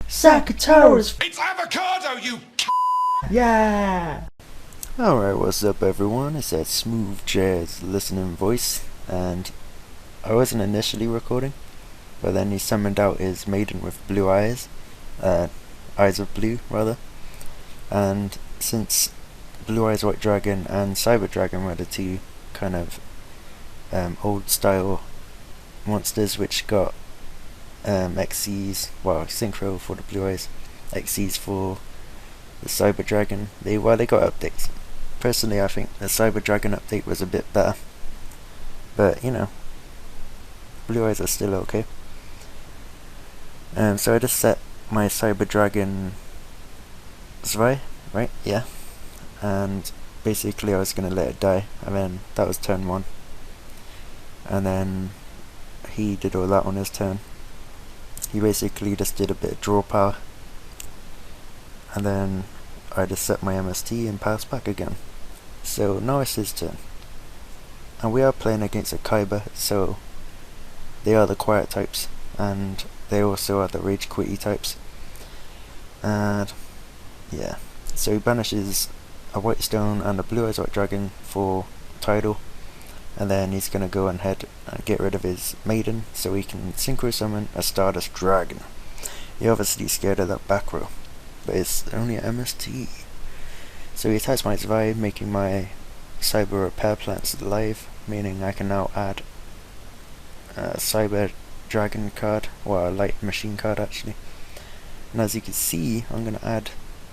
Sakataurus! It's avocado, you Yeah! Alright, what's up everyone? It's that smooth jazz listening voice, and I wasn't initially recording, but then he summoned out his maiden with blue eyes, eyes of blue rather, and since Blue Eyes White Dragon and Cyber Dragon were the two kind of old style monsters which got XCs, well synchro for the blue eyes, XCs for the Cyber Dragon, they got updates. Personally, I think the Cyber Dragon update was a bit better, but you know, blue eyes are still okay. So I just set my Cyber Dragon Zwei, right? Yeah. And basically I was gonna let it die, and then that was turn 1. And then he did all that on his turn. He basically just did a bit of draw power, and then I just set my MST and passed back again. So now it's his turn. And we are playing against a Kaiba, so they are the quiet types, and they also are the rage quitty types. And yeah, so he banishes a white stone and a blue eyes white dragon for tidal, and then he's gonna go ahead and get rid of his maiden so he can synchro summon a Stardust Dragon. He obviously scared of that back row, but it's only an MST. So he attacks my Zwei, making my Cyber Repair Plants live, meaning I can now add a Cyber Dragon card, or a Light Machine card actually. And as you can see, I'm going to add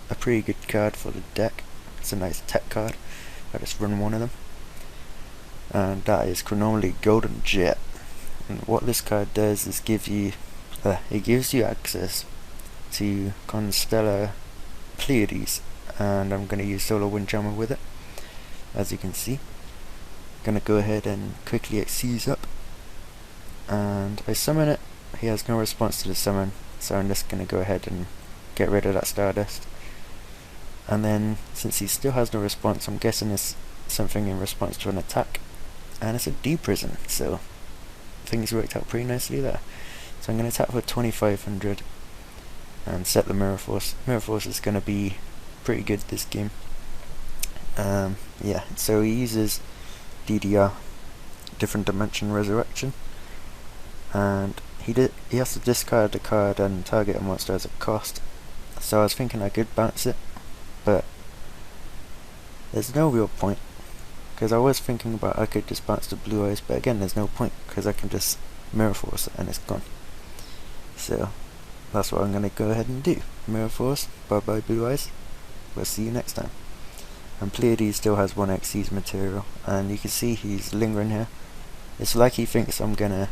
a pretty good card for the deck. It's a nice tech card. I just run one of them, and that is Chronomally Golden Jet. And what this card does is it gives you access to Constellar Pleiades, and I'm going to use Solar Windjammer with it. As you can see, I'm going to go ahead and quickly XC's up, and I summon it. He has no response to the summon, so I'm just going to go ahead and get rid of that Stardust. And then, since he still has no response, I'm guessing it's something in response to an attack, and it's a D-Prison, so things worked out pretty nicely there. So I'm going to attack for 2500 and set the Mirror Force. Mirror Force is going to be pretty good this game. Yeah, so he uses DDR, Different Dimension Resurrection, and he has to discard a card and target a monster as a cost. So I was thinking I could bounce it, but there's no real point, because I was thinking about I could just bounce the blue eyes, but again there's no point because I can just Mirror Force it and it's gone. So that's what I'm going to go ahead and do. Mirror Force, bye bye blue eyes, we'll see you next time. And Pleiades still has 1 XC's material, and you can see he's lingering here. It's like he thinks I'm going to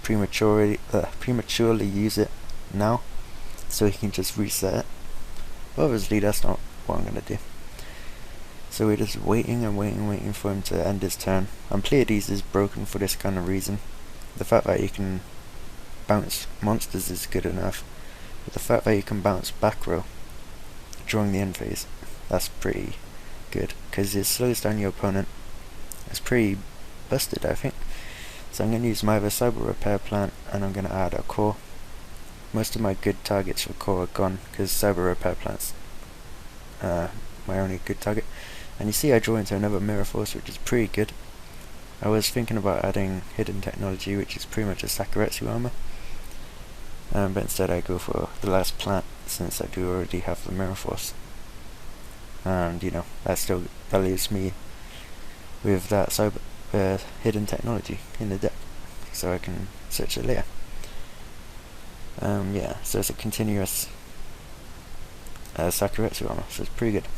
prematurely use it now, so he can just reset it. But obviously that's not what I'm going to do. So we're just waiting and waiting for him to end his turn. And Pleiades is broken for this kind of reason. The fact that you can bounce monsters is good enough, but the fact that you can bounce back row during the end phase, that's pretty good, because it slows down your opponent. It's pretty busted, I think. So I'm going to use my other Cyber Repair Plant, and I'm going to add a core. Most of my good targets for core are gone, because Cyber Repair Plant's my only good target. And you see I draw into another Mirror Force, which is pretty good. I was thinking about adding Hidden Technology, which is pretty much a Sakuretsu armor, but instead I go for the last plant, since I do already have the Mirror Force. And you know, that leaves me with that Hidden Technology in the deck, so I can search it later. Yeah, so it's a continuous Sakuretsu armor, so it's pretty good.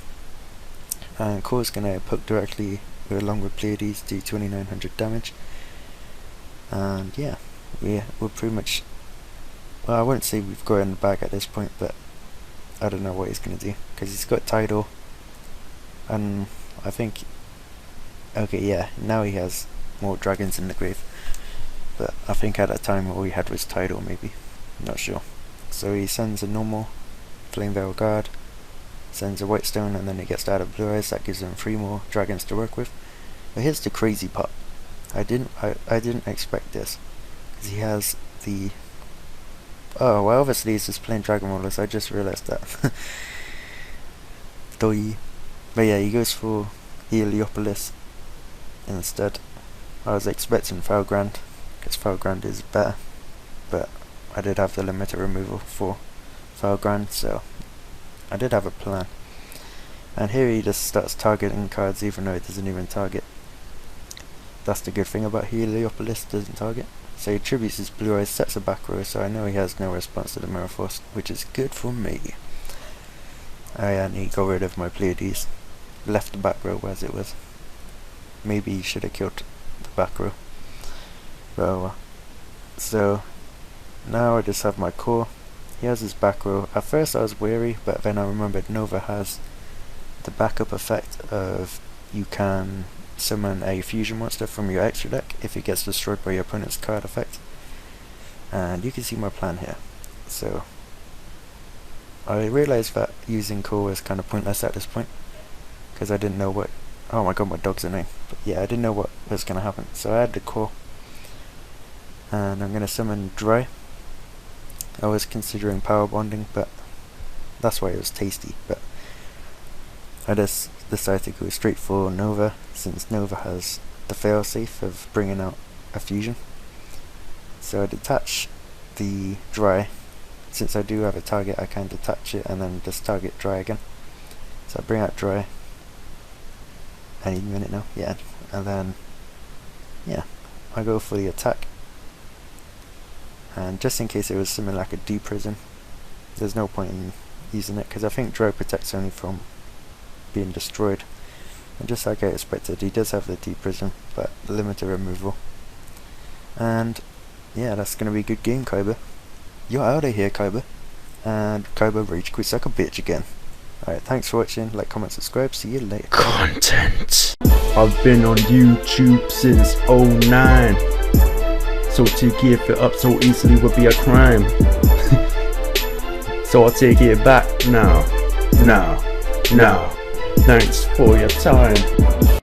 And Core's gonna poke directly along with Pleiades, do 2900 damage. And yeah, we're pretty much, well, I wouldn't say we've got it in the bag at this point, but I don't know what he's gonna do, because he's got Tidal, and I think, okay, yeah, now he has more dragons in the grave, but I think at that time all we had was Tidal, maybe, I'm not sure. So he sends a normal Flame Veil Guard, sends a white stone, and then he gets to add a blue eyes. That gives him 3 more dragons to work with. But here's the crazy part. I didn't expect this, because he has the Oh, well, obviously he's just playing Dragon Rollers. I just realised that. Doi. But yeah, he goes for Heliopolis instead. I was expecting Felgrand, because Felgrand is better, but I did have the limiter removal for Felgrand, so I did have a plan. And here he just starts targeting cards even though it doesn't even target. That's the good thing about Heliopolis, doesn't target. So he tributes his blue eyes, sets a back row, so I know he has no response to the Mirror Force, which is good for me. And he got rid of my Pleiades. Left the back row as it was. Maybe he should have killed the back row. Well, so now I just have my core. He has his back row. At first I was wary, but then I remembered Nova has the backup effect of you can summon a fusion monster from your extra deck if it gets destroyed by your opponent's card effect. And you can see my plan here. So I realised that using core was kind of pointless at this point, because I didn't know what... Oh my god, my dog's a name. But yeah, I didn't know what was going to happen. So I had the core. And I'm going to summon Dry. I was considering power bonding, but that's why it was tasty. But I just decided to go straight for Nova, since Nova has the failsafe of bringing out a fusion. So I detach the Dry. Since I do have a target, I can detach it and then just target Dry again. So I bring out Dry. Any minute now, yeah. And then, yeah, I go for the attack. And just in case it was something like a D-Prison, there's no point in using it, because I think Dry protects only from being destroyed. And just like I expected, he does have the D-Prison, but limiter removal. And yeah, that's going to be a good game, Kaiba. You're out of here, Kaiba. And Kaiba rage quits like a bitch again. Alright, thanks for watching, like, comment, subscribe, see you later. Content. I've been on YouTube since '09. So to give it up so easily would be a crime. So I'll take it back now. Thanks for your time.